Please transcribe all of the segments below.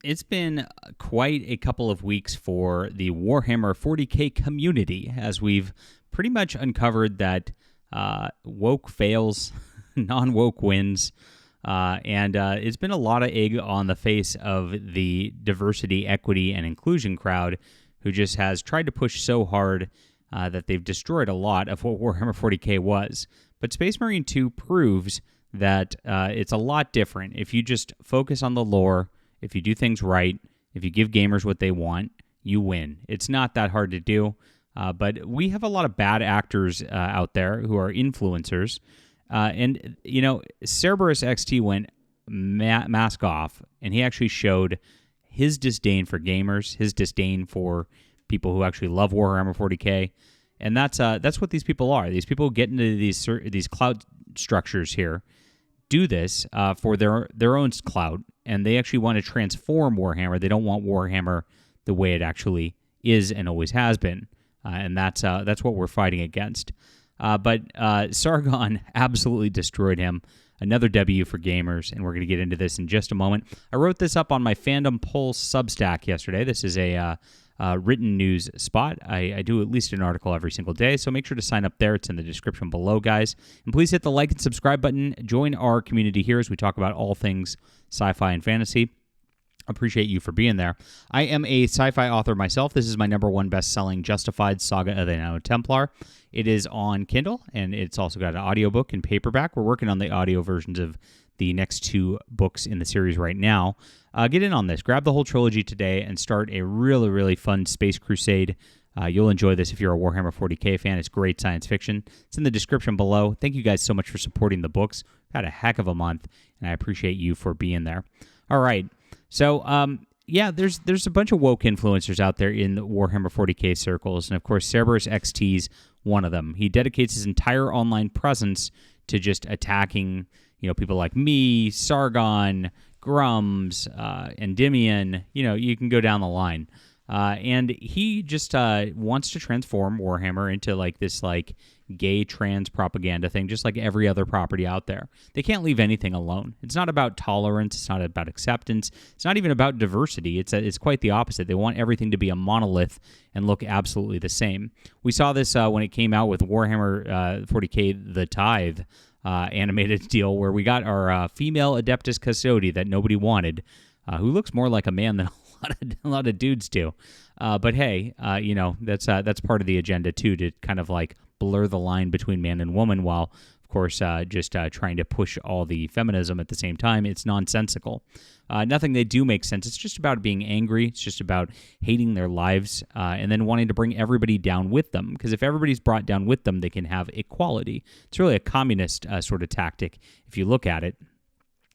It's been quite a couple of weeks for the Warhammer 40K community, as we've pretty much uncovered that woke fails, non-woke wins, and it's been a lot of egg on the face of the diversity, equity, and inclusion crowd who just has tried to push so hard that they've destroyed a lot of what Warhammer 40K was. But Space Marine 2 proves that it's a lot different. If you just focus on the lore, if you do things right, if you give gamers what they want, you win. It's not that hard to do, but we have a lot of bad actors out there who are influencers. And, you know, Cerberus XT went mask off, and he actually showed his disdain for gamers, his disdain for people who actually love Warhammer 40K. And that's what these people are. These people get into these clout structures here, do this for their own clout, and they actually want to transform Warhammer. They don't want Warhammer the way it actually is and always has been, and that's what we're fighting against. But Sargon absolutely destroyed him. Another W for gamers, and we're going to get into this in just a moment. I wrote this up on my Fandom Pulse Substack yesterday. This is a written news spot. I do at least an article every single day, so make sure to sign up there. It's in the description below, guys. And please hit the like and subscribe button. Join our community here as we talk about all things sci-fi and fantasy. Appreciate you for being there. I am a sci-fi author myself. This is my #1 best-selling Justified Saga of the Nano Templar. It is on Kindle, and it's also got an audiobook and paperback. We're working on the audio versions of the next 2 books in the series right now. Get in on this. Grab the whole trilogy today and start a really, really fun space crusade. You'll enjoy this if you're a Warhammer 40K fan. It's great science fiction. It's in the description below. Thank you guys so much for supporting the books. We've had a heck of a month, and I appreciate you for being there. All right. So, there's a bunch of woke influencers out there in the Warhammer 40K circles, and of course, Cerberus XT's one of them. He dedicates his entire online presence to just attacking, people like me, Sargon, Grums, Endymion. You can go down the line. And he just wants to transform Warhammer into this gay trans propaganda thing, just like every other property out there. They can't leave anything alone. It's not about tolerance. It's not about acceptance. It's not even about diversity. It's quite the opposite. They want everything to be a monolith and look absolutely the same. We saw this when it came out with Warhammer 40K The Tithe animated deal, where we got our female Adeptus Custodi that nobody wanted, who looks more like a man than a lot of dudes do. But hey, that's part of the agenda too, to kind of blur the line between man and woman, while of course just trying to push all the feminism at the same time. It's nonsensical. Nothing they do makes sense. It's just about being angry. It's just about hating their lives and then wanting to bring everybody down with them. Because if everybody's brought down with them, they can have equality. It's really a communist sort of tactic if you look at it.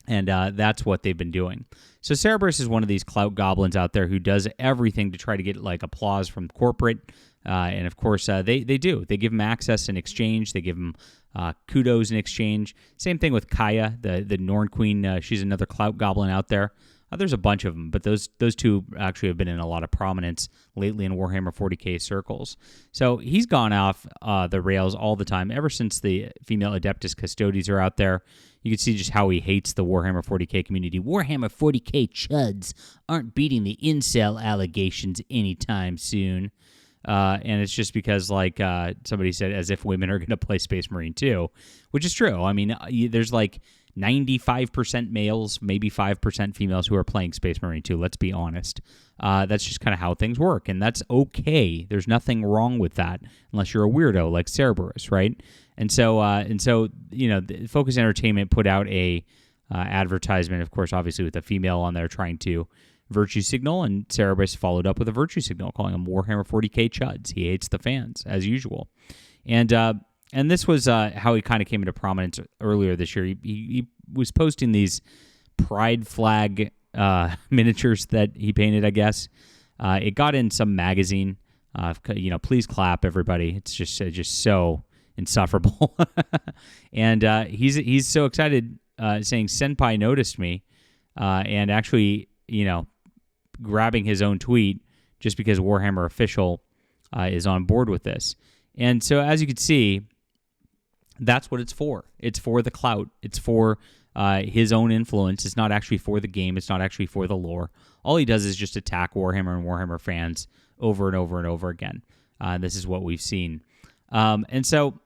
And that's what they've been doing. So Cerberus is one of these clout goblins out there who does everything to try to get applause from corporate. And of course, they do. They give him access in exchange. They give him kudos in exchange. Same thing with Kaya, the Norn Queen. She's another clout goblin out there. There's a bunch of them, but those 2 actually have been in a lot of prominence lately in Warhammer 40K circles. So he's gone off the rails all the time, ever since the female Adeptus Custodies are out there. You can see just how he hates the Warhammer 40K community. Warhammer 40K chuds aren't beating the incel allegations anytime soon. And it's just because, somebody said, as if women are going to play Space Marine 2, which is true. I mean, there's 95% males, maybe 5% females who are playing Space Marine 2. Let's be honest. That's just kind of how things work, and that's okay. There's nothing wrong with that, unless you're a weirdo like Cerberus, right? And so, Focus Entertainment put out a advertisement, of course, obviously with a female on there trying to virtue signal, and Cerberus followed up with a virtue signal, calling him Warhammer 40K chuds. He hates the fans, as usual. And this was how he kind of came into prominence earlier this year. He was posting these pride flag miniatures that he painted, I guess. It got in some magazine. Please clap, everybody. It's just so insufferable. And he's so excited, saying Senpai noticed me, and actually, grabbing his own tweet just because Warhammer Official is on board with this. And so, as you can see, that's what it's for. It's for the clout. It's for his own influence. It's not actually for the game. It's not actually for the lore. All he does is just attack Warhammer and Warhammer fans over and over and over again. This is what we've seen. And so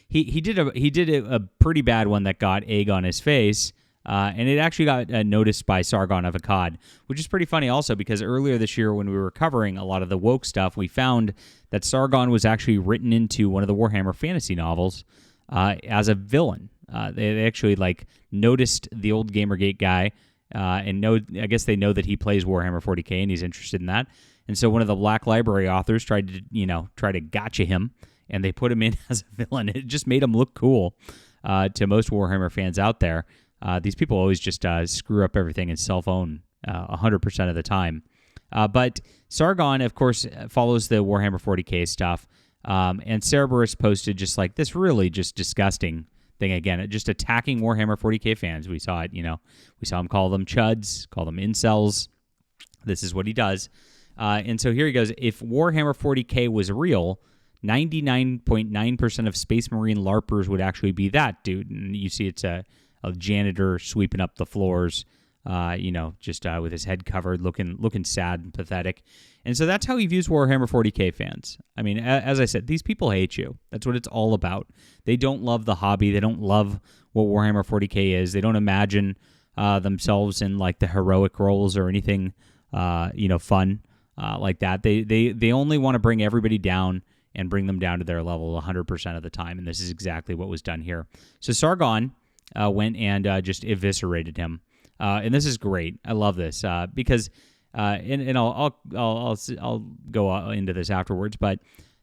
he did a pretty bad one that got egg on his face. And it actually got noticed by Sargon of Akkad, which is pretty funny also because earlier this year when we were covering a lot of the woke stuff, we found that Sargon was actually written into one of the Warhammer fantasy novels as a villain. They actually noticed the old Gamergate guy and I guess they know that he plays Warhammer 40K and he's interested in that. And so one of the Black Library authors tried to gotcha him, and they put him in as a villain. It just made him look cool to most Warhammer fans out there. These people always just screw up everything and self-own 100% of the time. But Sargon, of course, follows the Warhammer 40K stuff. And Cerberus posted just this really just disgusting thing again, just attacking Warhammer 40K fans. We saw it, we saw him call them chuds, call them incels. This is what he does. And so here he goes. If Warhammer 40K was real, 99.9% of Space Marine LARPers would actually be that dude. And you see it's a janitor sweeping up the floors, just with his head covered, looking sad and pathetic. And so that's how he views Warhammer 40K fans. I mean, as I said, these people hate you. That's what it's all about. They don't love the hobby. They don't love what Warhammer 40K is. They don't imagine themselves in the heroic roles or anything, fun like that. They only want to bring everybody down and bring them down to their level 100% of the time. And this is exactly what was done here. So Sargon went and just eviscerated him, and this is great. I love this because, and I'll go into this afterwards. But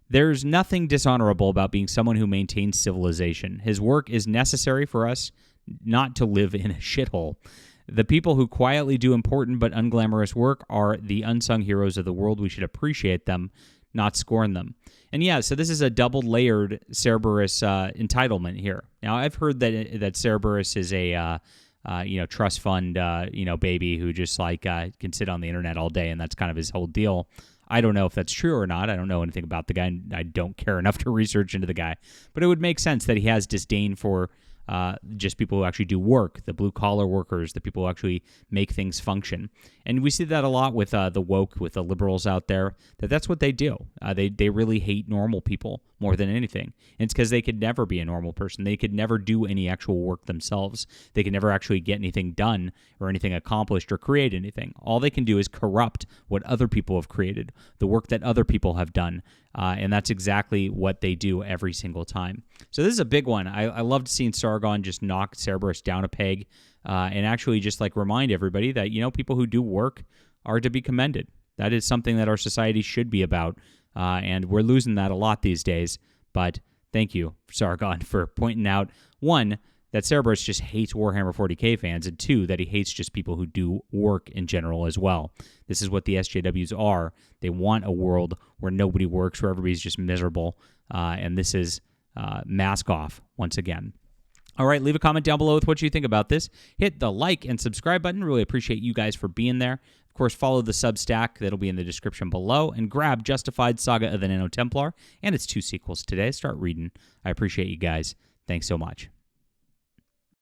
there's nothing dishonorable about being someone who maintains civilization. His work is necessary for us not to live in a shithole. The people who quietly do important but unglamorous work are the unsung heroes of the world. We should appreciate them, not scorn them. And yeah, so this is a double-layered Cerberus entitlement here. Now, I've heard that Cerberus is a trust fund baby who just can sit on the internet all day, and that's kind of his whole deal. I don't know if that's true or not. I don't know anything about the guy. I don't care enough to research into the guy. But it would make sense that he has disdain for just people who actually do work, the blue-collar workers, the people who actually make things function. And we see that a lot with the woke, with the liberals out there, that's what they do. They really hate normal people more than anything. And it's because they could never be a normal person. They could never do any actual work themselves. They could never actually get anything done or anything accomplished or create anything. All they can do is corrupt what other people have created, the work that other people have done. And that's exactly what they do every single time. So this is a big one. I loved seeing Sargon just knock Cerberus down a peg and actually just remind everybody that, people who do work are to be commended. That is something that our society should be about. And we're losing that a lot these days. But thank you, Sargon, for pointing out, one, that Cerberus just hates Warhammer 40K fans, and two, that he hates just people who do work in general as well. This is what the SJWs are. They want a world where nobody works, where everybody's just miserable, and this is mask off once again. All right, leave a comment down below with what you think about this. Hit the like and subscribe button. Really appreciate you guys for being there. Of course, follow the Substack. That'll be in the description below. And grab Justified Saga of the Nano Templar and its 2 sequels today. Start reading. I appreciate you guys. Thanks so much.